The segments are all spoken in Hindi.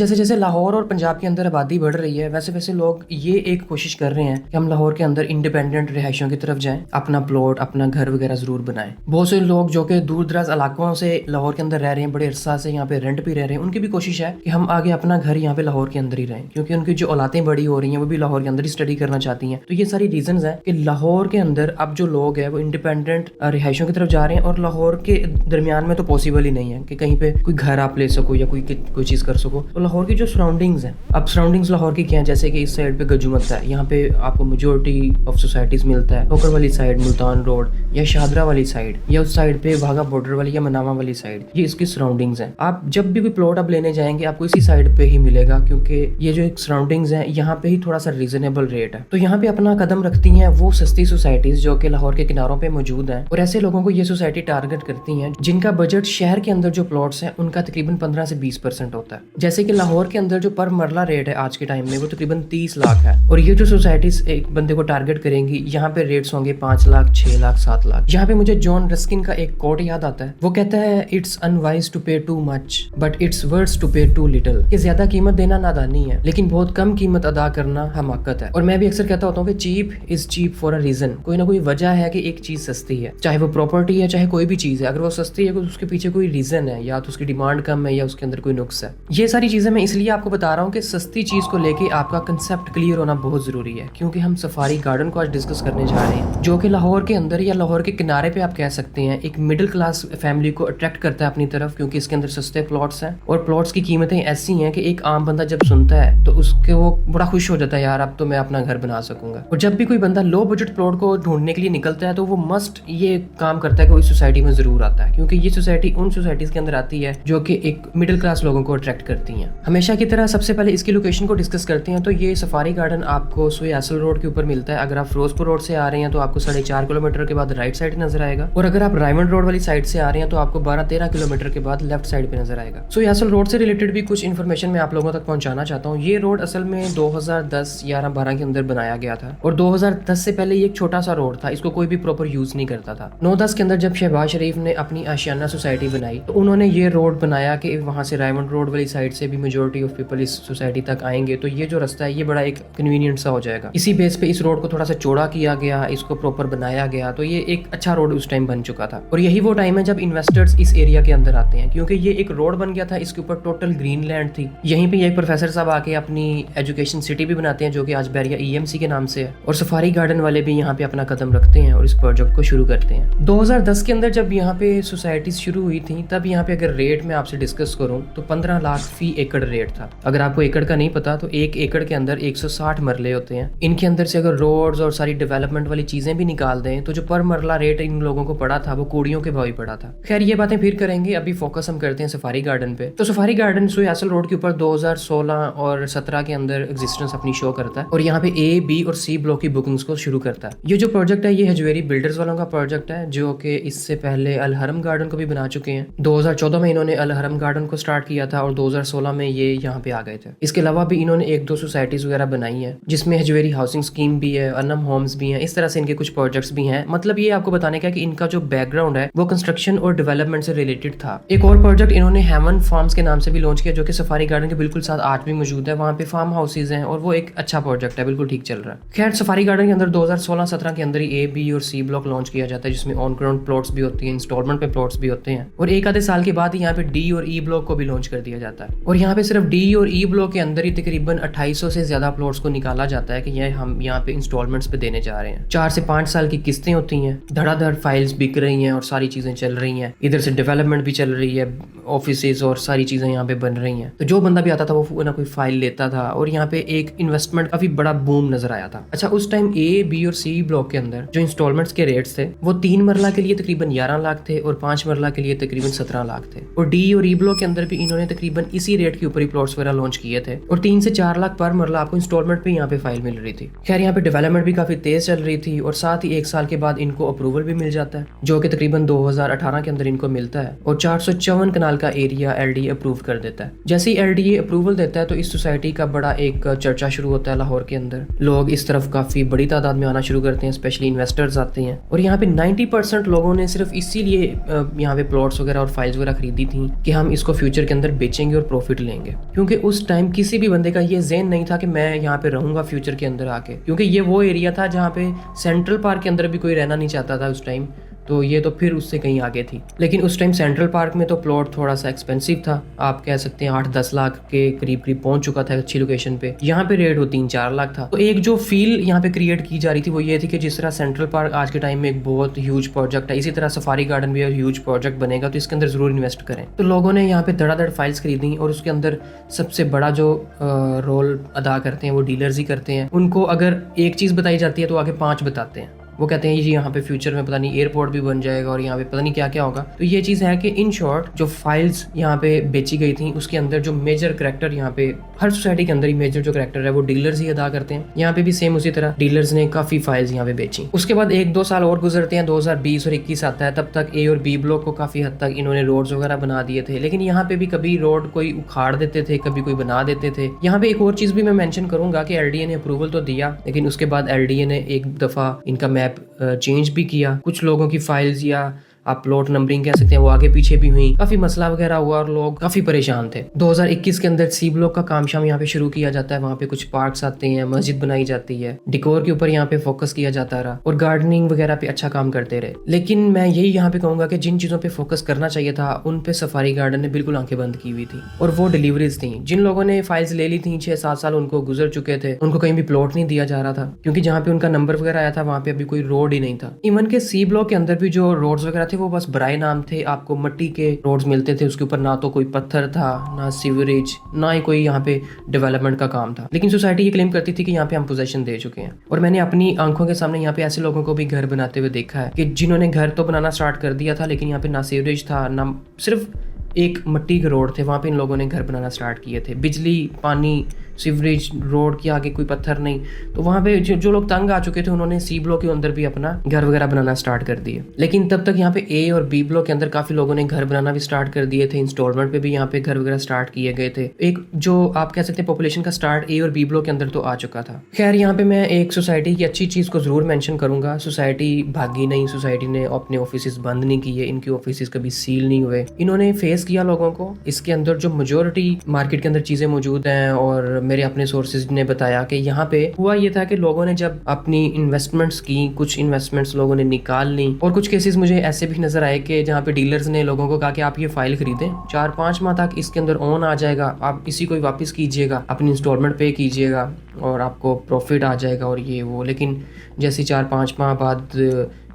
जैसे जैसे लाहौर और पंजाब के अंदर आबादी बढ़ रही है वैसे वैसे लोग ये एक कोशिश कर रहे हैं कि हम लाहौर के अंदर इंडिपेंडेंट रिहाइशों की तरफ जाएं, अपना प्लॉट अपना घर वगैरह जरूर बनाएं। बहुत से लोग जो कि दूर दराज इलाकों से लाहौर के अंदर रह रहे हैं, बड़े अरसा से यहाँ पे रेंट भी रह रहे हैं, उनकी भी कोशिश है कि हम आगे अपना घर यहाँ पे लाहौर के अंदर ही रहें, क्योंकि उनकी जो औलादें बड़ी हो रही हैं वो भी लाहौर के अंदर ही स्टडी करना चाहती हैं। तो ये सारी रीजंस हैं कि लाहौर के अंदर अब जो लोग हैं वो इंडिपेंडेंट रिहाइशों की तरफ जा रहे हैं, और लाहौर के दरमियान में तो पॉसिबल ही नहीं है कि कहीं पे कोई घर आप ले सको या कोई चीज कर सको। तो लाहौर की जो सराउंडिंग्स हैं, अब सराउंडिंग्स लाहौर की क्या है, जैसे कि इस साइड पे गजुमत है, यहाँ पे आपको मेजोरिटी ऑफ सोसाइटीज मिलता है। ठोकर वाली साइड मुल्तान रोड या शाहदरा वाली साइड या उस साइड पे वाघा बॉर्डर वाली या मनामा वाली साइड, ये इसकी सराउंडिंग्स हैं। आप जब भी कोई प्लॉट आप लेने जाएंगे आपको इसी साइड पे ही मिलेगा, क्योंकि ये जो सराउंडिंग्स हैं यहाँ पे ही थोड़ा सा रीजनेबल रेट है। तो यहाँ पे अपना कदम रखती हैं वो सस्ती सोसाइटीज जो कि लाहौर के किनारों पे मौजूद हैं, और ऐसे लोगों को ये सोसाइटी टारगेट करती हैं जिनका बजट शहर के अंदर जो प्लॉट्स हैं उनका तकरीबन 15 से 20% होता है। जैसे कि लाहौर के अंदर जो पर मरला रेट है आज के टाइम में वो तकरीबन 30 लाख है, और ये जो सोसाइटीज एक बंदे को टारगेट करेंगी यहाँ पे रेट्स होंगे 5 लाख 6 लाख 7 लाख। यहाँ पे मुझे जॉन रस्किन का एक कोट याद आता है, वो कहता है it's unwise to pay too much but it's worse to pay too little, कि ज्यादा कीमत देना नादानी है लेकिन बहुत कम कीमत अदा करना हमाकत है। और मैं भी अक्सर कहता होता हूँ कि cheap is cheap for a reason, कोई ना कोई वजह है कि एक चीज सस्ती है, चाहे वो प्रॉपर्टी है चाहे कोई भी चीज है, अगर वो सस्ती है तो उसके पीछे कोई रीजन है, या तो उसकी डिमांड कम है या उसके अंदर कोई नुक्स है। ये सारी चीजें मैं इसलिए आपको बता रहा हूँ कि सस्ती चीज को लेके आपका कंसेप्ट क्लियर होना बहुत जरूरी है, क्योंकि हम सफारी गार्डन को आज डिस्कस करने जा रहे हैं जो कि लाहौर के अंदर या लाहौर के किनारे पे आप कह सकते हैं एक मिडिल क्लास फैमिली को अट्रैक्ट करता है अपनी तरफ, क्योंकि इसके अंदर सस्ते प्लॉट्स हैं और प्लॉट्स की कीमतें ऐसी हैं कि एक आम बंदा जब सुनता है तो उसके वो बड़ा खुश हो जाता है, यार अब तो मैं अपना घर बना सकूंगा। और जब भी कोई बंदा लो बजट प्लॉट को ढूंढने के लिए निकलता है तो वो मस्ट ये काम करता है कि वो इस सोसाइटी में जरूर आता है, क्योंकि ये सोसाइटी उन सोसाइटीज के अंदर आती है जो कि एक मिडिल क्लास लोगों को अट्रैक्ट करती हैं। हमेशा की तरह सबसे पहले इसकी लोकेशन को डिस्कस करते हैं। तो ये सफारी गार्डन आपको सुई असल रोड के ऊपर मिलता है। अगर आप फिरोजपुर रोड से आ रहे हैं तो आपको 4.5 किलोमीटर के बाद राइट साइड नजर आएगा, और अगर आप रायमंड रोड वाली साइड से आ रहे हैं तो आपको 12-13 किलोमीटर के बाद लेफ्ट साइड पे नजर आएगा। सुई असल रोड से रिलेटेड भी कुछ इन्फॉर्मेशन मैं आप लोगों तक पहुंचाना चाहता हूँ। ये रोड असल में 2010-11-12 के अंदर बनाया गया था, और 2010 से पहले ये एक छोटा सा रोड था, इसको कोई भी प्रॉपर यूज नहीं करता था। 9-10 के अंदर जब शहबाज शरीफ ने अपनी आशियाना सोसाइटी बनाई तो उन्होंने ये रोड बनाया कि वहां से रायमंड रोड वाली साइड से भी मेजोरिटी ऑफ पीपल इस सोसाइटी तक आएंगे, तो ये जो रास्ता है ये बड़ा एक कन्वीनियंट सा हो जाएगा। इसी बेस पे इस रोड को थोड़ा सा चौड़ा किया गया, इसको प्रॉपर बनाया गया, तो ये एक अच्छा रोड उस टाइम बन चुका था। और यही वो टाइम है जब इन्वेस्टर्स इस एरिया के अंदर आते हैं, क्योंकि ये एक रोड बन गया था, इसके ऊपर टोटल ग्रीन लैंड थी। यहीं पे एक प्रोफेसर साहब आके अपनी एजुकेशन सिटी भी बनाते हैं जो कि आज बैरिया EMC के नाम से है, और सफारी गार्डन वाले भी यहाँ पे अपना कदम रखते हैं और इस प्रोजेक्ट को शुरू करते हैं। 2010 के अंदर जब यहाँ पे सोसाइटीज शुरू हुई थी तब यहाँ पे अगर रेट में आपसे डिस्कस करूँ तो 15 लाख फी एकड़ रेट था। अगर आपको एकड़ का नहीं पता तो 1 एकड़ के अंदर 160 मरले होते हैं। इनके अंदर से अगर रोड्स और सारी डेवलपमेंट वाली चीजें भी निकाल दें तो जो पर मरला रेट इन लोगों को पड़ा था वो कूड़ियों के भाव ही पड़ा था। खैर ये बातें फिर करेंगे, अभी फोकस हम करते हैं सफारी गार्डन पे। तो सफारी गार्डन सुई असल रोड के ऊपर 2016 और 17 के अंदर एग्जिस्टेंस अपनी शो करता है, और यहाँ पे A, B और C ब्लॉक की बुकिंग्स को शुरू करता है। ये जो प्रोजेक्ट है ये हजवेरी बिल्डर्स वालों का प्रोजेक्ट है, जो कि इससे पहले अल हरम गार्डन को भी बना चुके हैं। 2014 में इन्होंने अल हरम गार्डन को स्टार्ट किया था और 2016 में ये यहाँ पे आ गए थे। इसके अलावा भी इन्होंने 1-2 सोसाइटीज वगैरह बनाई है जिसमें हजवेरी हाउसिंग स्कीम भी है, अनम होम्स भी हैं, इस तरह से इनके कुछ प्रोजेक्ट्स भी हैं। मतलब ये आपको बताने का कि इनका जो बैकग्राउंड है वो कंस्ट्रक्शन और डेवलपमेंट से रिलेटेड था। एक और प्रोजेक्ट इन्होंने हेवन फार्म्स के नाम से भी लॉन्च किया जो कि सफारी गार्डन के बिल्कुल साथ आज भी मौजूद है। वहाँ पे फार्म हाउसेज हैं और वो एक अच्छा प्रोजेक्ट है, बिल्कुल ठीक चल रहा है। खैर सफारी गार्डन के अंदर 2016-17 के अंदर ही A, B और C ब्लॉक लॉन्च किया जाता है, जिसमें ऑन ग्राउंड प्लॉट्स भी होती हैं, इंस्टॉलमेंट पे प्लॉट्स भी होते हैं, और एक आधे साल के बाद यहाँ पे D और E ब्लॉक को भी लॉन्च कर दिया जाता है। और यहाँ पे सिर्फ D और E ब्लॉक के अंदर ही तकरीबन 2800 से ज्यादा प्लॉट्स को निकाला जाता है कि ये हम यहाँ पे इंस्टॉलमेंट्स पे देने जा रहे हैं। 4 से 5 साल की किस्तें होती हैं, धड़ाधड़ फाइल्स बिक रही हैं और सारी चीजें चल रही हैं, इधर से डेवलपमेंट भी चल रही है, ऑफिसेज और सारी चीजें यहाँ पे बन रही हैं। तो जो बंदा भी आता था वो ना कोई फाइल लेता था, और यहाँ पे एक इन्वेस्टमेंट काफी बड़ा बूम नजर आया था। अच्छा उस टाइम A, B और C ब्लॉक के अंदर जो इंस्टॉलमेंट्स के रेट्स थे वो 3 मरला के लिए तकरीबन 11 लाख थे और 5 मरला के लिए तकरीबन 17 लाख थे। और D और E ब्लॉक के अंदर भी इन्होंने तकरीबन इसी रेट के ऊपर ही प्लॉट्स वगैरह लॉन्च किए थे, और 3 से 4 लाख पर मरला आपको इंस्टॉलमेंट पे यहाँ पे फाइल मिल रही थी। खैर यहाँ पे डेवलपमेंट भी काफी तेज चल रही थी, और साथ ही 1 साल के बाद इनको अप्रूवल भी मिल जाता है जो कि तकरीबन 2018 के अंदर इनको मिलता है, और 454 कनाल का एरिया LDA अप्रूव कर देता है। जैसे ही LDA अप्रूवल देता है तो इस सोसाइटी का बड़ा एक चर्चा शुरू होता है लाहौर के अंदर। लोग इस तरफ काफी बड़ी तादाद में आना शुरू करते हैं, स्पेशली इन्वेस्टर्स आते हैं, और यहाँ पे 90% लोगों ने सिर्फ इसीलिए यहाँ पे प्लॉट्स वगैरह और फाइल्स वगैरह खरीदी थी कि हम इसको फ्यूचर के अंदर बेचेंगे और प्रॉफिट लेंगे, क्योंकि उस टाइम किसी भी बंदे का ये ज़हन नहीं था कि मैं यहाँ पे रहूंगा फ्यूचर के अंदर आके, क्योंकि ये वो एरिया था जहाँ पे सेंट्रल पार्क के अंदर भी कोई रहना नहीं चाहता था उस टाइम, तो ये तो फिर उससे कहीं आगे थी। लेकिन उस टाइम सेंट्रल पार्क में तो प्लॉट थोड़ा सा एक्सपेंसिव था, आप कह सकते हैं 8-10 लाख के करीब करीब पहुंच चुका था अच्छी लोकेशन पे। यहाँ पे रेट वो 3-4 लाख था। तो एक जो फील यहाँ पे क्रिएट की जा रही थी वो ये थी कि जिस तरह सेंट्रल पार्क आज के टाइम में एक बहुत ह्यूज प्रोजेक्ट है, इसी तरह सफारी गार्डन भी ह्यूज प्रोजेक्ट बनेगा, तो इसके अंदर जरूर इन्वेस्ट करें। तो लोगों ने यहाँ पे धड़ाधड़ फाइल्स खरीदी और उसके अंदर सबसे बड़ा जो रोल अदा करते हैं वो डीलर्स ही करते हैं। उनको अगर एक चीज़ बताई जाती है तो आगे 5 बताते हैं। वो कहते हैं जी यहाँ पे फ्यूचर में पता नहीं एयरपोर्ट भी बन जाएगा और यहाँ पे पता नहीं क्या क्या होगा। तो ये चीज़ है कि इन शॉर्ट जो फाइल्स यहाँ पे बेची गई थी उसके अंदर जो मेजर करैक्टर यहाँ पे हर सोसाइटी के अंदर ही मेजर जो करैक्टर है वो डीलर्स ही अदा करते हैं। यहाँ पे भी सेम उसी तरह डीलर्स ने काफ़ी फाइल्स यहाँ पे बेची। उसके बाद 1-2 साल और गुजरते हैं, 2020 और 21 आता है, तब तक ए और बी ब्लॉक को काफ़ी हद तक इन्होंने रोड्स वगैरह बना दिए थे। लेकिन यहाँ पे भी कभी रोड कोई उखाड़ देते थे, कभी कोई बना देते थे। यहाँ पे एक और चीज़ भी मैं मेंशन करूंगा कि एलडीए ने अप्रूवल तो दिया, लेकिन उसके बाद एलडीए ने एक दफ़ा इनका मैप चेंज भी किया। कुछ लोगों की फाइल्स या आप प्लॉट नंबरिंग कह सकते हैं वो आगे पीछे भी हुई, काफी मसला वगैरह हुआ और लोग काफी परेशान थे। 2021 के अंदर सी ब्लॉक का काम शाम यहाँ पे शुरू किया जाता है, वहाँ पे कुछ पार्क्स आते हैं, मस्जिद बनाई जाती है, डिकोर के ऊपर यहाँ पे फोकस किया जाता रहा और गार्डनिंग वगैरह पे अच्छा काम करते रहे। लेकिन मैं यही यहाँ पे कहूंगा कि जिन चीजों पे फोकस करना चाहिए था उन पे सफारी गार्डन ने बिल्कुल आंखें बंद की हुई थी, और वो डिलीवरीज थी। जिन लोगों ने फाइल्स ले ली थी 6-7 साल उनको गुजर चुके थे, उनको कहीं भी प्लॉट नहीं दिया जा रहा था, क्योंकि जहाँ पे उनका नंबर वगैरह आया था वहाँ पे अभी कोई रोड ही नहीं था। इवन के सी ब्लॉक के अंदर भी जो रोड्स वगैरह थे वो बस बराए नाम थे, आपको मिट्टी के रोड्स मिलते थे, उसके ऊपर ना तो कोई पत्थर था, ना सीवरेज, ना ही कोई यहाँ पे डेवलपमेंट का काम था। लेकिन सोसाइटी ये क्लेम करती थी कि यहाँ पे हम पोजेशन दे चुके हैं। और मैंने अपनी आंखों के सामने यहाँ पे ऐसे लोगों को भी घर बनाते हुए देखा है कि जिन्होंने घर तो बनाना स्टार्ट कर दिया था, लेकिन यहाँ पे ना सीवरेज था, ना सिर्फ एक मिट्टी के रोड थे, वहाँ पे इन लोगों ने घर बनाना स्टार्ट किए थे। बिजली, पानी, सीवरेज, रोड के आगे कोई पत्थर नहीं। तो वहाँ पे जो लोग तंग आ चुके थे उन्होंने सी ब्लॉक के अंदर भी अपना घर वगैरह बनाना स्टार्ट कर दिए। लेकिन तब तक यहाँ पे ए और बी ब्लॉक के अंदर काफी लोगों ने घर बनाना भी स्टार्ट कर दिए थे, इंस्टॉलमेंट पे भी यहाँ पे घर वगैरह स्टार्ट किए गए थे। एक जो आप कह सकते हैं पॉपुलेशन का स्टार्ट ए और बी ब्लॉक के अंदर तो आ चुका था। खैर यहाँ पे मैं एक सोसाइटी की अच्छी चीज को जरूर मेंशन करूंगा। सोसाइटी भागी नहीं, सोसाइटी ने अपने ऑफिस बंद नहीं किए, इनके ऑफिस कभी सील नहीं हुए। इन्होंने फेस किया लोगों को। इसके अंदर जो मेजोरिटी मार्केट के अंदर चीजें मौजूद हैं, और मेरे अपने सोर्सेज ने बताया कि यहाँ पे हुआ ये था कि लोगों ने जब अपनी इन्वेस्टमेंट्स की, कुछ इन्वेस्टमेंट्स लोगों ने निकाल ली, और कुछ केसेस मुझे ऐसे भी नजर आए कि जहाँ पे डीलर्स ने लोगों को कहा कि आप ये फाइल खरीदें, 4-5 माह तक इसके अंदर ऑन आ जाएगा, आप इसी को वापस कीजिएगा, अपनी इंस्टॉलमेंट पे कीजिएगा और आपको प्रॉफिट आ जाएगा और ये वो। लेकिन जैसे 4-5 माह बाद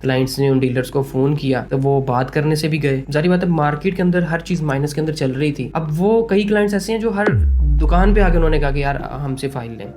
क्लाइंट्स ने उन डीलर्स को फोन किया तो वो बात करने से भी गए। जारी बात है मार्केट के अंदर हर चीज माइनस के अंदर चल रही थी। अब वो कई क्लाइंट्स ऐसे हैं जो हर दुकान पे आके उन्होंने कहा कि यार हमसे फाइल लें,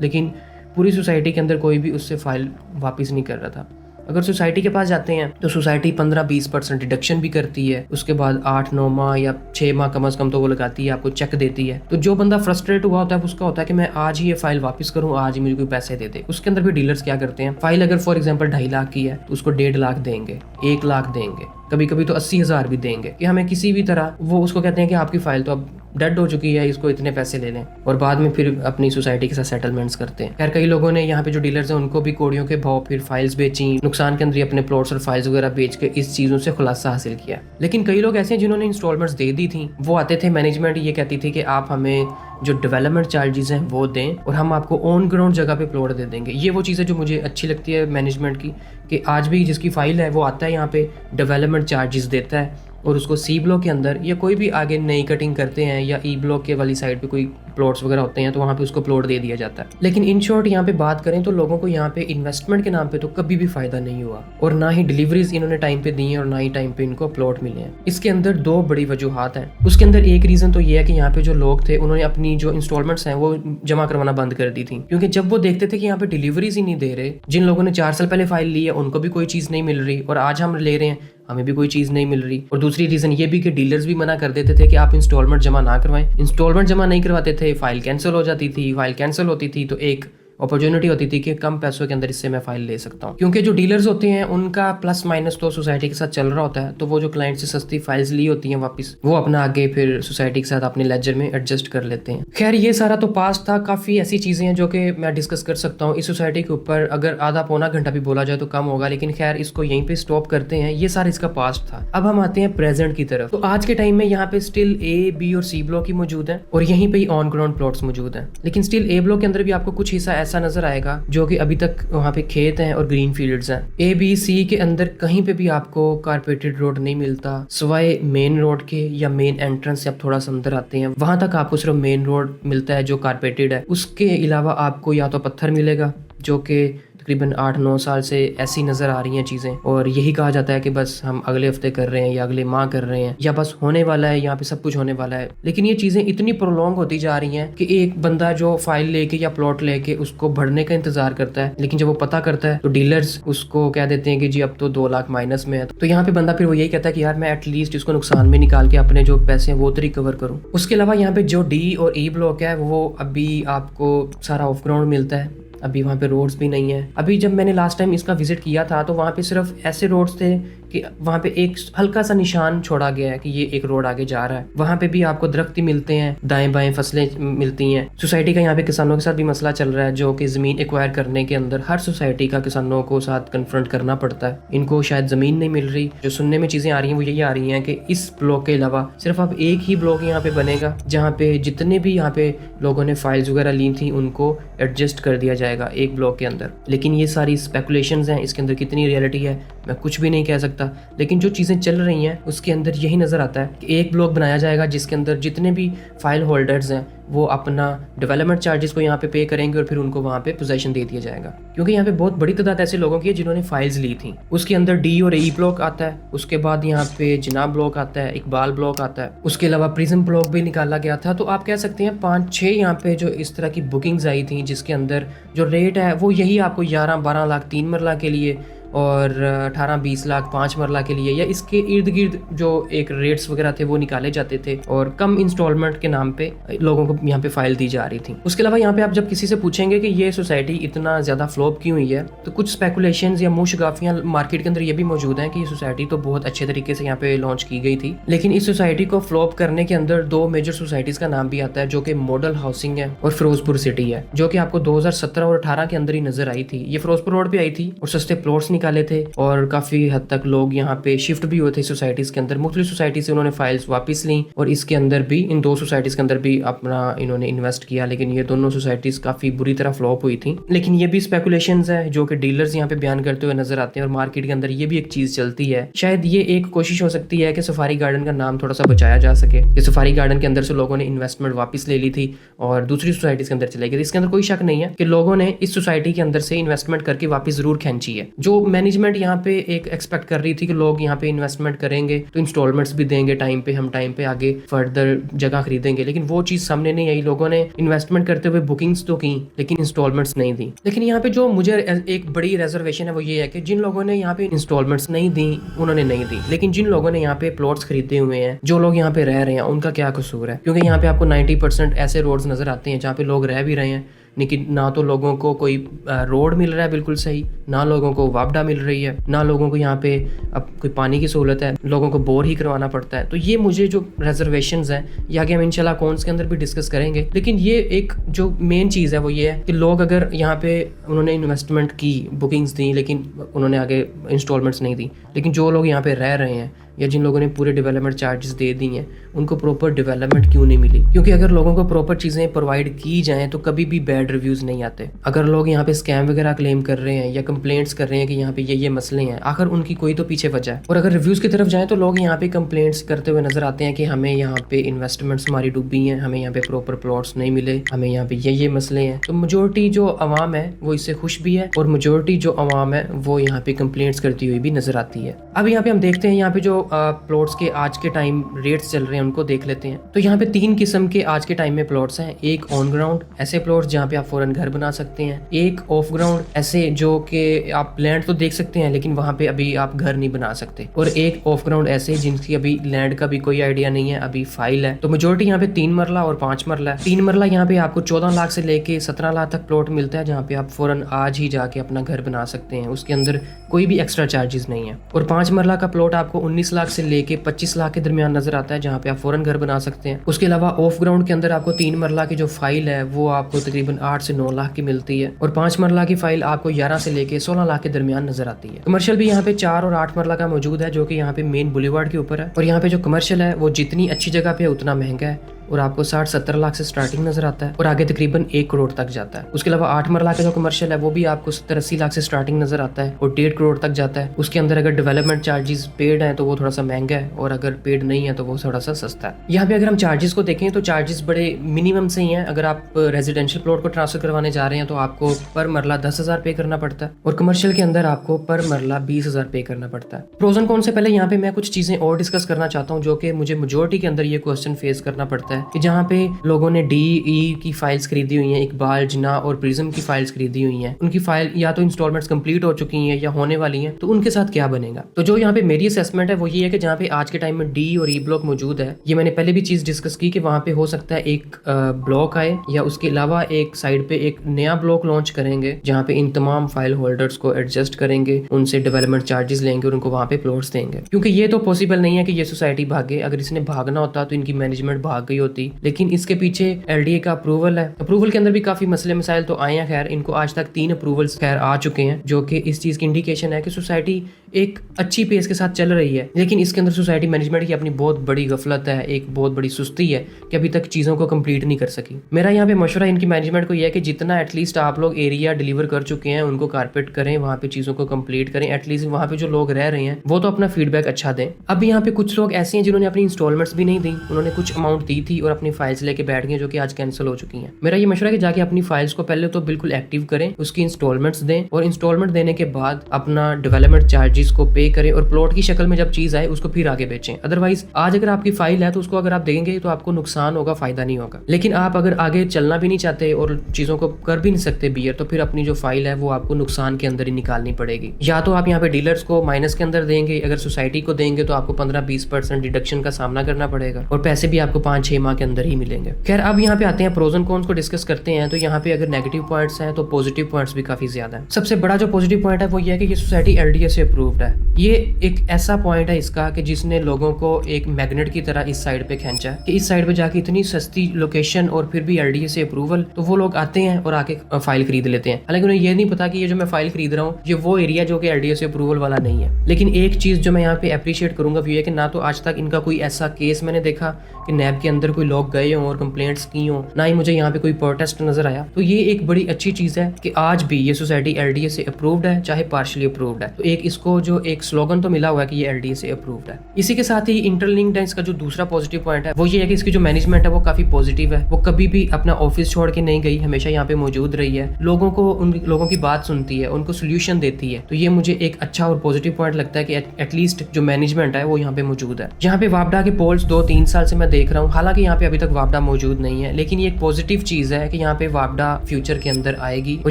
लेकिन पूरी सोसाइटी के अंदर कोई भी उससे फाइल वापस नहीं कर रहा था। अगर सोसाइटी के पास जाते हैं तो सोसाइटी 15-20% डिडक्शन भी करती है, उसके बाद 8-9 माह या 6 माह कम से कम तो वो लगाती है, आपको चेक देती है। तो जो बंदा फ्रस्ट्रेट हुआ होता है उसका होता है कि मैं आज ही ये फाइल वापस करूं, आज ही मुझे कोई पैसे दे दे। उसके अंदर भी डीलर्स क्या करते हैं, फाइल अगर फॉर एग्जांपल 2.5 लाख की है तो उसको 1.5 लाख देंगे, 1 लाख देंगे, कभी कभी तो 80,000 भी देंगे कि हमें किसी भी तरह, वो उसको कहते हैं कि आपकी फाइल तो अब डेड हो चुकी है, इसको इतने पैसे ले लें, और बाद में फिर अपनी सोसाइटी के साथ सेटलमेंट्स करते हैं। खैर कई लोगों ने यहाँ पे जो डीलर्स हैं उनको भी कोड़ियों के भाव फिर फाइल्स बेची, नुकसान के अंदर अपने प्लॉट्स और फाइल्स वगैरह बेच के इस चीजों से खुलासा हासिल किया। लेकिन कई लोग ऐसे हैं जिन्होंने इंस्टॉलमेंट्स दे दी थी, वो आते थे, मैनेजमेंट ये कहती थी कि आप हमें जो डेवलपमेंट चार्जेस हैं वो दें और हम आपको ऑन ग्राउंड जगह पे प्लॉट दे देंगे। ये वो चीज़ है जो मुझे अच्छी लगती है मैनेजमेंट की, कि आज भी जिसकी फाइल है वो आता है यहाँ पे डेवलपमेंट चार्जेस देता है और उसको सी ब्लॉक के अंदर या कोई भी आगे नई कटिंग करते हैं या ई ब्लॉक के वाली साइड पे कोई प्लॉट्स वगैरह होते हैं तो वहाँ पे उसको प्लॉट दे दिया जाता है। लेकिन इन शॉर्ट यहाँ पे बात करें तो लोगों को यहाँ पे इन्वेस्टमेंट के नाम पे तो कभी भी फायदा नहीं हुआ, और ना ही डिलीवरीज इन्होंने टाइम पे दी हैं और ना ही टाइम पे इनको प्लॉट मिले हैं। इसके अंदर 2 बड़ी वजूहात हैं। उसके अंदर एक रीजन तो ये है कि यहाँ पे जो लोग थे उन्होंने अपनी जो इंस्टॉलमेंट्स हैं वो जमा करवाना बंद कर दी थी, क्योंकि जब वो देखते थे कि यहाँ पे डिलीवरीज ही नहीं दे रहे, जिन लोगों ने 4 साल पहले फाइल ली है उनको भी कोई चीज नहीं मिल रही और आज हम ले रहे हैं हमें भी कोई चीज नहीं मिल रही। और दूसरी रीजन ये भी कि डीलर्स भी मना कर देते थे कि आप इंस्टॉलमेंट जमा ना करवाएं। इंस्टॉलमेंट जमा नहीं करवाते थे, फाइल कैंसिल हो जाती थी, फाइल कैंसिल होती थी तो एक अपॉर्चुनिटी होती थी कि कम पैसों के अंदर इससे मैं फाइल ले सकता हूँ, क्योंकि जो डीलर्स होते हैं उनका प्लस माइनस तो सोसाइटी के साथ चल रहा होता है, तो वो जो क्लाइंट से सस्ती फाइल्स ली होती हैं वापस वो अपना आगे फिर सोसाइटी के साथ अपने लेजर में एडजस्ट कर लेते हैं। खैर ये सारा तो पास था, काफी ऐसी चीजें हैं जो कि मैं डिस्कस कर सकता हूँ इस सोसाइटी के ऊपर, अगर आधा पौना घंटा भी बोला जाए तो कम होगा, लेकिन खैर इसको यहीं पे स्टॉप करते हैं। ये सारा इसका पास्ट था। अब हम आते हैं प्रेजेंट की तरफ। तो आज के टाइम में यहाँ पे स्टिल ए, बी और सी ब्लॉक ही मौजूद है और यहीं पे ही ऑन ग्राउंड प्लॉट्स मौजूद हैं, लेकिन स्टिल ए ब्लॉक के अंदर भी आपको कुछ हिस्सा ऐसा नजर आएगा जो कि अभी तक वहाँ पे खेत हैं और ग्रीन फील्ड्स हैं। ए, बी, सी के अंदर कहीं पे भी आपको कारपेटेड रोड नहीं मिलता, सिवाय मेन रोड के या मेन एंट्रेंस से आप थोड़ा सा अंदर आते हैं वहां तक आपको सिर्फ मेन रोड मिलता है जो कारपेटेड है। उसके अलावा आपको या तो पत्थर मिलेगा जो कि तकरीबन 8-9 साल से ऐसी नज़र आ रही हैं चीज़ें, और यही कहा जाता है कि बस हम अगले हफ्ते कर रहे हैं या अगले माह कर रहे हैं या बस होने वाला है, यहाँ पे सब कुछ होने वाला है। लेकिन ये चीज़ें इतनी प्रोलॉन्ग होती जा रही हैं कि एक बंदा जो फाइल लेके या प्लॉट लेके उसको बढ़ने का इंतजार करता है, लेकिन जब वो पता करता है तो डीलर्स उसको कह देते हैं कि जी अब तो 2 लाख माइनस में है। तो यहाँ पे बंदा फिर वो यही कहता है कि यार मैं एटलीस्ट इसको नुकसान में निकाल के अपने जो पैसे हैं वो तो रिकवर करूँ। उसके अलावा यहाँ पे जो डी और ई ब्लॉक है वो अभी आपको सारा ऑफ ग्राउंड मिलता है, अभी वहाँ पे रोड्स भी नहीं है। अभी जब मैंने लास्ट टाइम इसका विजिट किया था तो वहाँ पे सिर्फ ऐसे रोड्स थे कि वहाँ पे एक हल्का सा निशान छोड़ा गया है कि ये एक रोड आगे जा रहा है। वहाँ पे भी आपको दरख्त ही मिलते हैं, दाएं बाएं फसलें मिलती हैं। सोसाइटी का यहाँ पे किसानों के साथ भी मसला चल रहा है जो कि ज़मीन एक्वायर करने के अंदर हर सोसाइटी का किसानों को साथ कन्फ्रंट करना पड़ता है। इनको शायद ज़मीन नहीं मिल रही। जो सुनने में चीज़ें आ रही हैं वो यही आ रही हैं कि इस ब्लॉक के अलावा सिर्फ अब एक ही ब्लॉक यहाँ पे बनेगा जहाँ पे जितने भी यहाँ पे लोगों ने फाइल्स वगैरह ली थी उनको एडजस्ट कर दिया जाएगा एक ब्लॉक के अंदर। लेकिन ये सारी स्पेकुलेशंस हैं, इसके अंदर कितनी रियलिटी है मैं कुछ भी नहीं कह सकता, लेकिन जो चीज़ें चल रही हैं उसके अंदर यही नज़र आता है कि एक ब्लॉक बनाया जाएगा जिसके अंदर जितने भी फाइल होल्डर्स हैं वो अपना डेवलपमेंट चार्जेस को यहाँ पे करेंगे और फिर उनको वहाँ पे पोजीशन दे दिया जाएगा, क्योंकि यहाँ पे बहुत बड़ी तादाद ऐसे लोगों की है जिन्होंने फाइल्स ली थी। उसके अंदर डी और ई ब्लॉक आता है, उसके बाद यहाँ पे जिन्ना ब्लॉक आता है, इकबाल ब्लॉक आता है, उसके अलावा प्रिज्म ब्लॉक भी निकाला गया था। तो आप कह सकते हैं 5-6 यहाँ पे जो इस तरह की बुकिंग्स आई थी जिसके अंदर जो रेट है वो यही आपको 11-12 लाख 3 मरला के लिए और 18-20 लाख 5 मरला के लिए या इसके इर्द गिर्द जो एक रेट्स वगैरह थे वो निकाले जाते थे और कम इंस्टॉलमेंट के नाम पे लोगों को यहाँ पे फाइल दी जा रही थी। उसके अलावा यहाँ पे आप जब किसी से पूछेंगे कि ये सोसाइटी इतना ज़्यादा फ्लॉप क्यों हुई है तो कुछ स्पेकुलेशंस या मुशगाफियाँ मार्केट के अंदर ये भी मौजूद हैं कि ये सोसाइटी तो बहुत अच्छे तरीके से यहाँ पे लॉन्च की गई थी, लेकिन इस सोसाइटी को फ्लॉप करने के अंदर 2 मेजर सोसाइटीज़ का नाम भी आता है जो कि मॉडल हाउसिंग है और फिरोजपुर सिटी है, जो कि आपको 2017 और 18 के अंदर ही नजर आई थी। ये फिरोजपुर रोड पे आई थी और सस्ते प्लॉट्स निकाले थे और काफी हद तक लोग यहाँ पे शिफ्ट भी हुए थे सोसाइटीज के अंदर। मुख्तलिफ सोसाइटी से उन्होंने फाइल्स वापस ली और इसके अंदर भी इन 2 सोसाइटीज के अंदर भी अपना इन्होंने इन्वेस्ट किया, लेकिन ये दोनों सोसाइटीज काफी बुरी तरह फ्लॉप हुई थी। लेकिन ये भी स्पेकुलेशंस है जो कि डीलर्स यहाँ पे बयान करते हुए नजर आते हैं और मार्केट के अंदर ये भी एक चीज चलती है। शायद ये एक कोशिश हो सकती है कि सफारी गार्डन का नाम थोड़ा सा बचाया जा सके कि सफारी गार्डन के अंदर से लोगों ने इन्वेस्टमेंट वापस ले ली थी और दूसरी सोसाइटीज के अंदर चले गए। इसके अंदर कोई शक नहीं है कि लोगों ने इस सोसाइटी के अंदर से इन्वेस्टमेंट करके वापस जरूर खींची है। जो मैनेजमेंट यहाँ पे एक एक्सपेक्ट कर रही थी कि लोग यहाँ पे इन्वेस्टमेंट करेंगे तो इंस्टॉलमेंट्स भी देंगे टाइम पे, हम टाइम पे आगे फर्दर जगह खरीदेंगे, लेकिन वो चीज सामने नहीं आई। लोगों ने इन्वेस्टमेंट करते हुए बुकिंग्स तो की लेकिन इंस्टॉलमेंट्स नहीं दी। लेकिन यहाँ पे जो मुझे एक बड़ी रेजर्वेशन है वो ये है कि जिन लोगों ने यहाँ पे इंस्टॉलमेंट्स नहीं दी उन्होंने नहीं दी, लेकिन जिन लोगों ने यहाँ पे प्लॉट्स खरीदे हुए हैं, जो लोग यहाँ पे रह रहे हैं, उनका क्या कसूर है? क्योंकि यहाँ पे आपको 90% ऐसे रोड्स नजर आते हैं जहाँ पे लोग रह भी रहे हैं, लेकिन ना तो लोगों को कोई रोड मिल रहा है बिल्कुल सही, ना लोगों को वापडा मिल रही है, ना लोगों को यहाँ पे अब कोई पानी की सहूलत है, लोगों को बोर ही करवाना पड़ता है। तो ये मुझे जो रिजर्वेशंस हैं ये आगे हम इंशाल्लाह अकाउंट्स के अंदर भी डिस्कस करेंगे, लेकिन ये एक जो मेन चीज़ है वो ये है कि लोग अगर यहाँ पे उन्होंने इन्वेस्टमेंट की, बुकिंग्स दी, लेकिन उन्होंने आगे इंस्टॉलमेंट्स नहीं दी, लेकिन जो लोग यहाँ पे रह रहे हैं या जिन लोगों ने पूरे डेवलपमेंट चार्जेस दे दी हैं उनको प्रॉपर डेवलपमेंट क्यों नहीं मिली? क्योंकि अगर लोगों को प्रॉपर चीज़ें प्रोवाइड की जाएं तो कभी भी बैड रिव्यूज़ नहीं आते। अगर लोग यहाँ पे स्कैम वगैरह क्लेम कर रहे हैं या कंप्लेंट्स कर रहे हैं कि यहाँ पे ये मसले हैं, आखिर उनकी कोई तो पीछे वजह है। और अगर रिव्यूज़ की तरफ जाएँ तो लोग यहाँ पे कंप्लेंट्स करते हुए नजर आते हैं कि हमें यहाँ पे इन्वेस्टमेंट्स हमारी डूबी हैं, हमें यहाँ पे प्रॉपर प्लॉट्स नहीं मिले, हमें यहाँ पे ये मसले हैं। तो मेजोरिटी जो अवाम है वो इससे खुश भी है और मेजोरिटी जो अवाम है वो यहाँ पे कंप्लेंट्स करती हुई भी नजर आती है। अब यहाँ पे हम देखते हैं यहाँ पे जो प्लॉट्स के आज के टाइम रेट्स चल रहे हैं उनको देख लेते हैं। तो यहाँ पे 3 किस्म के आज के टाइम में प्लॉट्स हैं। एक ऑन ग्राउंड ऐसे प्लॉट्स जहाँ पे आप फौरन घर बना सकते हैं, एक ऑफ ग्राउंड ऐसे जो कि आप लैंड तो देख सकते हैं लेकिन वहाँ पे अभी आप घर नहीं बना सकते, और एक ऑफ ग्राउंड ऐसे जिनकी अभी लैंड का भी कोई आइडिया नहीं है, अभी फाइल है। तो मेजोरिटी यहाँ पे 3 मरला और 5 मरला है। 3 मरला यहाँ पे आपको 14 लाख से लेके 17 लाख तक प्लॉट मिलता है, जहाँ पे आप फौरन आज ही जाके अपना घर बना सकते हैं, उसके अंदर कोई भी एक्स्ट्रा चार्जेस नहीं है। और 5 मरला का प्लॉट आपको 19 लाख से लेके 25 लाख के दरमियान नजर आता है, जहाँ पे आप फौरन घर बना सकते हैं। उसके अलावा ऑफ ग्राउंड के अंदर आपको 3 मरला की जो फाइल है वो आपको तकरीबन 8 से 9 लाख की मिलती है, और 5 मरला की फाइल आपको 11 से लेके 16 लाख के दरमियान नजर आती है। कमर्शियल भी यहाँ पे 4 और 8 मरला का मौजूद है, जो कि यहाँ पे मेन बुलेवार्ड के ऊपर है। और यहाँ पे जो कमर्शियल है वो जितनी अच्छी जगह पे है उतना महंगा है, और आपको 60-70 लाख से स्टार्टिंग नजर आता है और आगे तकरीबन 1 करोड़ तक जाता है। उसके अलावा 8 मरला का जो कमर्शियल है वो भी आपको 70-80 लाख से स्टार्टिंग नजर आता है और 1.5 करोड़ तक जाता है। उसके अंदर अगर डेवलपमेंट चार्जेस पेड है तो वो थोड़ा सा महंगा है, और अगर पेड नहीं है तो वो थोड़ा सा सस्ता है। यहाँ पे अगर हम चार्जेस को देखें तो चार्जेस बड़े मिनिमम से ही हैं। अगर आप रेजिडेंशियल प्लॉट को ट्रांसफर करवाने जा रहे हैं तो आपको पर मरला 10,000 पे करना पड़ता है, और कमर्शियल के अंदर आपको पर मरला 20,000 पे करना पड़ता है। प्रोज एंड कॉन से पहले यहाँ पे मैं कुछ चीजें और डिस्कस करना चाहता हूँ, जो कि मुझे मेजोरिटी के अंदर ये क्वेश्चन फेस करना पड़ता है कि जहाँ पे लोगों ने DE की फाइल्स खरीदी हुई हैं, इकबाल, जिन्ना और प्रिज्म की फाइल्स खरीदी हुई हैं, उनकी फाइल या तो इंस्टॉलमेंट्स कंप्लीट हो चुकी हैं या होने वाली हैं, तो उनके साथ क्या बनेगा। तो जो यहाँ पे मेरी असेसमेंट है वो ये है कि जहाँ पे आज के टाइम में D और E ब्लॉक मौजूद है, ये मैंने पहले भी चीज डिस्कस की कि वहाँ पे हो सकता है एक ब्लॉक आए, या उसके अलावा एक साइड पे एक नया ब्लॉक लॉन्च करेंगे जहाँ पे इन तमाम फाइल होल्डर्स को एडजस्ट करेंगे, उनसे डेवलपमेंट चार्जेस लेंगे और उनको वहाँ पे प्लॉट्स देंगे। क्योंकि ये तो पॉसिबल नहीं है कि ये सोसाइटी भागे, अगर इसने भागना होता तो इनकी मैनेजमेंट भाग गई होती, लेकिन इसके पीछे LDA का अप्रूवल है। अप्रूवल के अंदर भी काफी मसले मसाइल तो आए हैं, खैर इनको आज तक 3 अप्रूवल्स खैर आ चुके हैं, जो कि इस चीज की इंडिकेशन है कि सोसाइटी एक अच्छी पेस के साथ चल रही है। लेकिन इसके अंदर सोसाइटी मैनेजमेंट की अपनी बहुत बड़ी गफलत है, एक बहुत बड़ी सुस्ती है कि अभी तक चीजों को कंप्लीट नहीं कर सकी। मेरा यहाँ पे मशवरा इनकी मैनेजमेंट को यह है कि जितना एटलीस्ट आप लोग एरिया डिलीवर कर चुके हैं उनको कारपेट करें, वहाँ पे चीजों को कंप्लीट करें, एटलीस्ट वहाँ पे जो लोग रह रहे हैं वो तो अपना फीडबैक अच्छा दें। अब यहाँ पे कुछ लोग ऐसे हैं जिन्होंने अपनी इंस्टॉलमेंट्स भी नहीं दी, उन्होंने कुछ अमाउंट दी थी और अपनी फाइल्स लेके बैठ गए, जो कि आज कैंसिल हो चुकी हैं। मेरा ये मशवरा है कि जाके अपनी फाइल्स को पहले तो बिल्कुल एक्टिव करें, उसकी इंस्टॉलमेंट्स दें, और इंस्टॉलमेंट देने के बाद अपना डेवलपमेंट चार्जेस को पे करें, और प्लॉट की शक्ल में जब चीज आए उसको फिर आगे बेचें। अदरवाइज आज अगर आपकी फाइल है तो उसको अगर आप देंगे तो आपको नुकसान होगा, फायदा नहीं होगा। लेकिन आप अगर आगे चलना भी नहीं चाहते और चीजों को कर भी नहीं सकते बियर, तो फिर अपनी जो फाइल है वो आपको नुकसान के अंदर ही निकालनी पड़ेगी। या तो आप यहाँ पे डीलर्स को माइनस के अंदर देंगे, अगर सोसाइटी को देंगे तो आपको 15-20% डिडक्शन का सामना करना पड़ेगा, और पैसे भी आपको 5-6 माह के अंदर ही मिलेंगे। खैर अब यहाँ पे आते हैं प्रोज एंड कॉन्स को डिस्कस करते हैं। तो यहाँ पे अगर नेगेटिव पॉइंट्स हैं तो पॉजिटिव पॉइंट्स भी काफी ज्यादा है। सबसे बड़ा जो पॉजिटिव पॉइंट है वो ये है कि ये सोसाइटी LDA से अप्रूव्ड है। ये एक ऐसा पॉइंट है इसका कि जिसने लोगों को एक मैग्नेट की तरह इस साइड पे खींचा है कि इस साइड पे जाके इतनी सस्ती लोकेशन और फिर भी LDA से अप्रूवल, तो वो लोग आते हैं और आके फाइल खरीद लेते हैं। हालांकि उन्हें ये नहीं पता कि ये जो मैं फाइल खरीद रहा हूँ ये वो एरिया जो कि LDA से अप्रूवल वाला नहीं है। लेकिन एक चीज जो मैं यहाँ पे अप्रिशिएट करूंगा वो ये कि ना तो आज तक इनका कोई ऐसा केस मैंने देखा कि नैब के अंदर कोई लोग गए हों और कंप्लेंट्स की हों, ना ही मुझे यहाँ पे कोई प्रोटेस्ट नजर आया। तो ये एक बड़ी अच्छी चीज है कि आज भी ये सोसाइटी LDA से अप्रूव्ड है, चाहे पार्शियली अप्रूव्ड है। तो एक इसको जो एक स्लोगन तो मिला हुआ है कि ये LDA से अप्रूव्ड है। इसी के साथ ही इंटरलिंक्ड है इसका जो दूसरा पॉजिटिव पॉइंट है वो ये है कि इसकी जो मैनेजमेंट है वो काफी पॉजिटिव है। वो कभी भी अपना ऑफिस छोड़ के नहीं गई, हमेशा यहाँ पे मौजूद रही है, लोगों को उन लोगों की बात सुनती है, उनको सोल्यूशन देती है। तो ये मुझे एक अच्छा और पॉजिटिव पॉइंट लगता है कि एटलीस्ट जो मैनेजमेंट है वो यहाँ पे मौजूद है। यहाँ पे वापडा के पोल्स 2-3 साल से मैं देख रहा हूँ, हालांकि यहाँ पे अभी तक वापडा मौजूद नहीं है, लेकिन ये एक पॉजिटिव चीज है कि यहाँ पे वापडा फ्यूचर के अंदर आएगी, और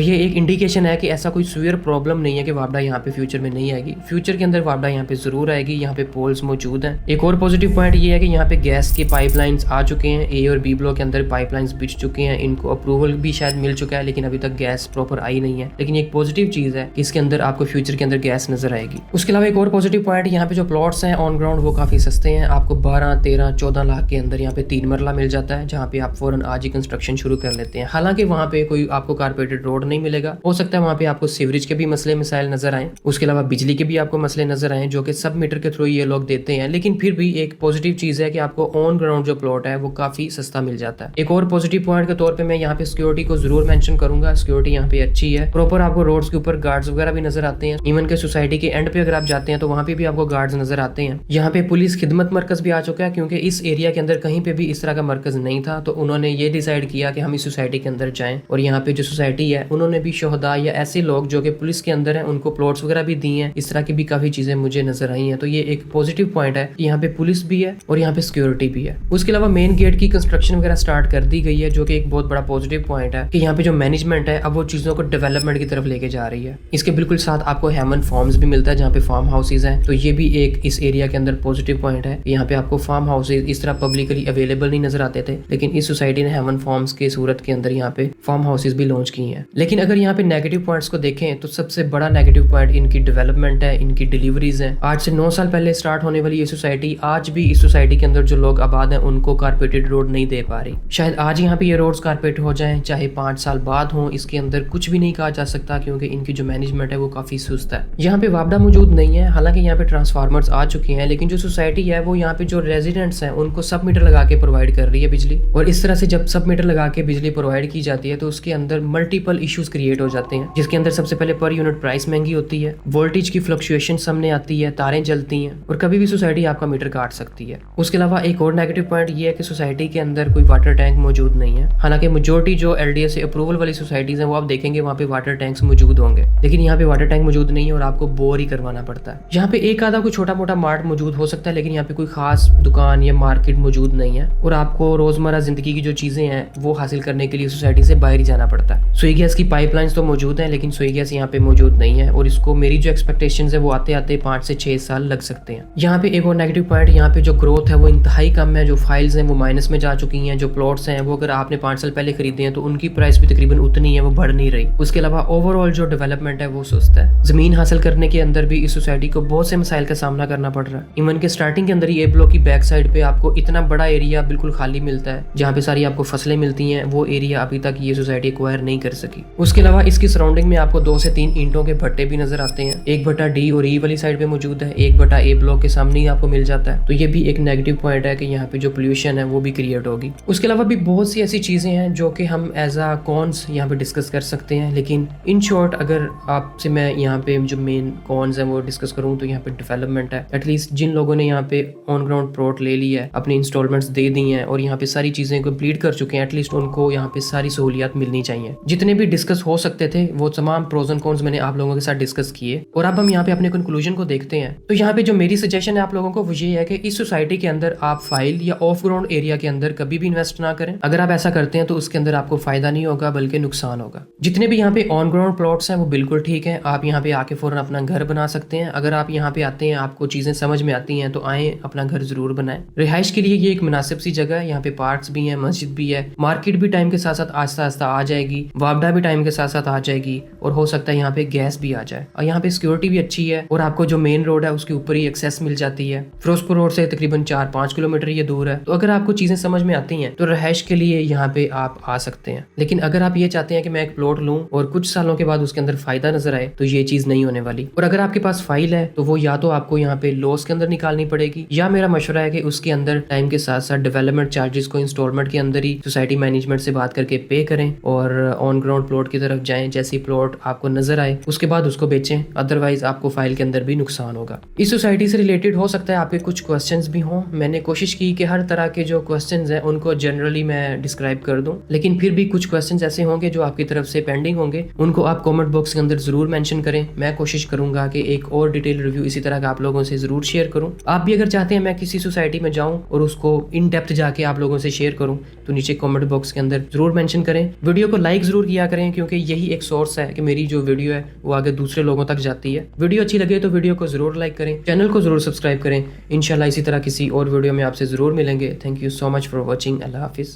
ये एक इंडिकेशन है कि ऐसा कोई सीवियर प्रॉब्लम नहीं है कि वापडा यहाँ पे फ्यूचर में नहीं आएगी। फ्यूचर के अंदर वापडा यहाँ पे जरूर आएगी, यहाँ पे पोल्स मौजूद हैं। एक और पॉजिटिव पॉइंट ये है कि यहाँ पे गैस के पाइपलाइंस आ चुके हैं, A और B ब्लॉक के अंदर पाइपलाइंस बिछ चुके हैं, इनको अप्रूवल भी शायद मिल चुका है, लेकिन अभी तक गैस प्रॉपर आई नहीं है। लेकिन एक पॉजिटिव चीज है कि इसके अंदर आपको फ्यूचर के अंदर गैस नजर आएगी। उसके अलावा एक और पॉजिटिव पॉइंट, यहाँ पे जो प्लॉट्स हैं ऑन ग्राउंड वो काफी सस्ते हैं, आपको 12-13-14 लाख के अंदर यहाँ पे 3 मरला मिल जाता है, जहाँ पे आप फौरन आज ही कंस्ट्रक्शन शुरू कर लेते हैं। हालांकि वहाँ पे कोई आपको कारपेटेड रोड नहीं मिलेगा, हो सकता है वहाँ पे आपको सीवरेज के भी मसले मिसाइल नजर आए, उसके अलावा बिजली के भी आपको मसले नजर आए जो कि सब मीटर के थ्रू ये लोग देते हैं। लेकिन फिर भी एक पॉजिटिव चीज है कि आपको ऑन ग्राउंड जो प्लॉट है वो काफी सस्ता मिल जाता है। एक और पॉजिटिव पॉइंट के तौर पे मैं यहाँ पे सिक्योरिटी को जरूर मेंशन करूंगा। सिक्योरिटी यहाँ पे अच्छी है, प्रॉपर आपको रोड्स के ऊपर गार्ड्स वगैरह भी नजर आते हैं। इवन के सोसाइटी के एंड पे अगर आप जाते हैं तो वहाँ पे भी आपको गार्ड्स नजर आते हैं। यहाँ पे पुलिस खिदमत मरकज भी आ चुका है, क्योंकि इस एरिया के अंदर कहीं पे भी इस तरह का मरकज नहीं था, तो उन्होंने ये डिसाइड किया कि हम इस सोसाइटी के अंदर जाएं। और यहाँ पे जो सोसाइटी है उन्होंने भी शोहदा या ऐसे लोग जो कि पुलिस के अंदर है उनको प्लॉट्स वगैरह भी दिए हैं, इस तरह तरह की भी काफी चीजें मुझे नजर आई हैं। तो ये एक पॉजिटिव पॉइंट है कि यहाँ पे पुलिस भी है और यहाँ पे सिक्योरिटी भी है। उसके अलावा मेन गेट की कंस्ट्रक्शन वगैरह स्टार्ट कर दी गई है, जो कि एक बहुत बड़ा पॉजिटिव पॉइंट है कि यहाँ पे जो मैनेजमेंट है अब वो चीजों को डेवलपमेंट की तरफ लेके जा रही है। इसके बिल्कुल साथ आपको हेमन फार्म्स भी मिलता है जहाँ पे फार्म हाउसेज हैं, तो ये भी एक इस एरिया के अंदर पॉजिटिव पॉइंट है। यहाँ पे आपको फार्म हाउसेज इस तरह पब्लिकली अवेलेबल नहीं नजर आते थे, लेकिन इस सोसाइटी ने हेमन फार्म्स के सूरत के अंदर यहाँ पे फार्म हाउसेज भी लॉन्च की हैं। लेकिन अगर यहाँ पे नेगेटिव पॉइंट्स को देखें तो सबसे बड़ा नेगेटिव पॉइंट इनकी डेवलपमेंट है, इनकी डिलीवरीज है। आज से 9 साल पहले स्टार्ट होने वाली ये सोसाइटी आज भी इस सोसाइटी के अंदर जो लोग आबाद हैं उनको कारपेटेड रोड नहीं दे पा रही। शायद आज यहाँ पे ये रोड्स कारपेट हो जाएं, चाहे 5 साल बाद हो, इसके अंदर कुछ भी नहीं कहा जा सकता क्योंकि इनकी जो मैनेजमेंट है वो काफी सुस्त है। यहाँ पे वापडा मौजूद नहीं है, हालांकि यहाँ पे ट्रांसफार्मर्स आ चुके हैं, लेकिन जो सोसाइटी है वो यहाँ पे जो रेजिडेंट्स हैं उनको सब मीटर लगा के प्रोवाइड कर रही है बिजली। और इस तरह से जब सब मीटर लगा के बिजली प्रोवाइड की जाती है तो उसके अंदर मल्टीपल इश्यूज क्रिएट हो जाते हैं, जिसके अंदर सबसे पहले पर यूनिट प्राइस महंगी होती है, वोल्टेज की फ्लक्चुएशन सामने आती है, तारें जलती हैं और कभी भी सोसाइटी आपका मीटर काट सकती है। उसके अलावा एक और नेगेटिव पॉइंट ये है कि सोसाइटी के अंदर कोई वाटर टैंक मौजूद नहीं है। हालांकि मेजोरिटी जो LDA से अप्रूवल वाली सोसाइटीज हैं वो आप देखेंगे वहाँ पे वाटर टैंक्स मौजूद होंगे, लेकिन यहाँ पे वाटर टैंक मौजूद नहीं है और आपको बोर ही करवाना पड़ता है। यहाँ पे एक आधा कोई छोटा मोटा मार्ट मौजूद हो सकता है, लेकिन यहाँ पे कोई खास दुकान या मार्केट मौजूद नहीं है और आपको रोजमर्रा जिंदगी की जो चीजें हैं वो हासिल करने के लिए सोसाइटी से बाहर ही जाना पड़ता है। सुई गैस की पाइपलाइंस तो मौजूद है, लेकिन सुई गैस यहाँ पे मौजूद नहीं है और इसको मेरी जो एक्सपेक्टेशंस है वो आते आते 5 से 6 साल लग सकते हैं। यहाँ पे एक और नेगेटिव पॉइंट, यहाँ पे जो ग्रोथ है वो इंतहाई कम है, जो फाइल्स हैं वो माइनस में जा चुकी हैं, जो प्लॉट्स हैं वो अगर आपने 5 साल पहले खरीदे हैं तो उनकी प्राइस भी तकरीबन उतनी है, वो बढ़ नहीं रही। उसके अलावा ओवरऑल जो डेवलपमेंट है वो सुस्त है। जमीन हासिल करने के अंदर भी इस सोसाइटी को बहुत से मसाइल का सामना करना पड़ रहा है। इवन के स्टार्टिंग के अंदर ही ए ब्लॉक की बैक साइड पे आपको इतना बड़ा एरिया बिल्कुल खाली मिलता है जहाँ पे सारी आपको फसलें मिलती हैं, वो एरिया अभी तक ये सोसाइटी एक्वायर नहीं कर सकी। उसके अलावा इसकी सराउंडिंग में आपको 2 से 3 ईंटों के भट्टे भी नजर आते हैं। 1 भट्टा D और E वाली साइड पे मौजूद है, 1 भट्टा A ब्लॉक के सामने ही आपको मिल जाता है। तो ये भी एक नेगेटिव पॉइंट है कि यहाँ पे जो पोल्यूशन है वो भी क्रिएट होगी। उसके अलावा भी बहुत सी ऐसी चीजें हैं जो कि हम एज अ कॉन्स यहाँ पे डिस्कस कर सकते हैं, लेकिन इन शॉर्ट अगर आपसे मैं यहाँ पे जो मेन कॉन्स है वो डिस्कस करूँ तो यहाँ पे डेवलपमेंट है। एटलीस्ट जिन लोगों ने यहाँ पे ऑन ग्राउंड प्लॉट ले लिया है, अपनी इंस्टॉलमेंट्स दे दी हैं और यहाँ पे सारी चीजें कंप्लीट कर चुके हैं, एटलीस्ट उनको यहाँ पे सारी सहूलियात मिलनी चाहिए। जितने भी डिस्कस हो सकते थे वो तमाम प्रोज एंड कॉन्स मैंने आप लोगों के साथ डिस्कस किए और अब हम यहाँ पे अपने कंक्लूजन को देखते हैं। तो यहाँ पे जो मेरी सजेशन है आप लोगों को वो ये है कि इस सोसाइटी के अंदर आप फाइल या ऑफ ग्राउंड एरिया के अंदर कभी भी इन्वेस्ट ना करें। अगर आप ऐसा करते हैं तो उसके अंदर आपको फायदा नहीं होगा बल्कि नुकसान होगा। जितने भी यहाँ पे ऑन ग्राउंड प्लॉट्स हैं वो बिल्कुल ठीक है, आप यहाँ पे आके फौरन अपना घर बना सकते हैं। अगर आप यहाँ पे आते हैं, आपको चीजें समझ में आती हैं तो आए अपना घर जरूर बनाएं। रिहाइश के लिए ये एक मुनासिब सी जगह है, यहाँ पे पार्क्स भी हैं, मस्जिद भी है, मार्केट भी टाइम के साथ साथ आस्ता आस्ता आ जाएगी, वापडा भी टाइम के साथ साथ आ जाएगी और हो सकता है यहाँ पे गैस भी आ जाए। और यहाँ पे सिक्योरिटी भी अच्छी है और आपको जो मेन रोड है उसके ऊपर ही एक्सेस मिल जाती है। फिरोजपुर रोड से तकरीबन 4-5 किलोमीटर ये दूर है। तो अगर आपको चीजें समझ में आती हैं तो रिहाइश के लिए यहाँ पे आप आ सकते हैं। लेकिन अगर आप ये चाहते हैं कि मैं एक प्लॉट लूं और कुछ सालों के बाद उसके अंदर फायदा नजर आए तो ये चीज नहीं होने वाली। और अगर आपके पास फाइल है तो वो या तो आपको यहाँ पे लॉस के अंदर निकालनी पड़ेगी, या मेरा मशवरा है कि उसके अंदर टाइम के साथ साथ डेवलपमेंट चार्जेस को इंस्टॉलमेंट के अंदर ही सोसाइटी मैनेजमेंट से बात करके पे करें और ऑन ग्राउंड प्लॉट की तरफ जाएं। जैसी प्लॉट आपको नजर आए उसके बाद उसको बेचें, अदरवाइज आपको फाइल के अंदर भी नुकसान होगा। इस सोसाइटी से रिलेटेड हो सकता है आपके कुछ क्वेश्चंस भी हों। मैंने कोशिश की कि हर तरह के जो क्वेश्चंस हैं उनको जनरली मैं डिस्क्राइब कर दूं, लेकिन फिर भी कुछ क्वेश्चंस ऐसे होंगे जो आपकी तरफ से पेंडिंग होंगे, उनको आप कमेंट बॉक्स के अंदर जरूर मेंशन करें। मैं कोशिश करूंगा कि एक और डिटेल रिव्यू इसी तरह का आप लोगों से जरूर शेयर करूं। आप भी अगर चाहते हैं मैं किसी सोसाइटी में जाऊं और उसको इन डेप्थ जाके आप लोगों से शेयर करूं तो नीचे कमेंट बॉक्स के अंदर जरूर मेंशन करें। वीडियो को लाइक जरूर किया करें क्योंकि यही एक सोर्स है कि मेरी जो वीडियो है वो आगे दूसरे लोगों तक जाती है। वीडियो अच्छी लगे तो वीडियो को जरूर लाइक करें, चैनल को जरूर सब्सक्राइब करें। इंशाल्लाह इसी तरह किसी और वीडियो में आपसे जरूर मिलेंगे। Thank you so much for watching. Allah Hafiz.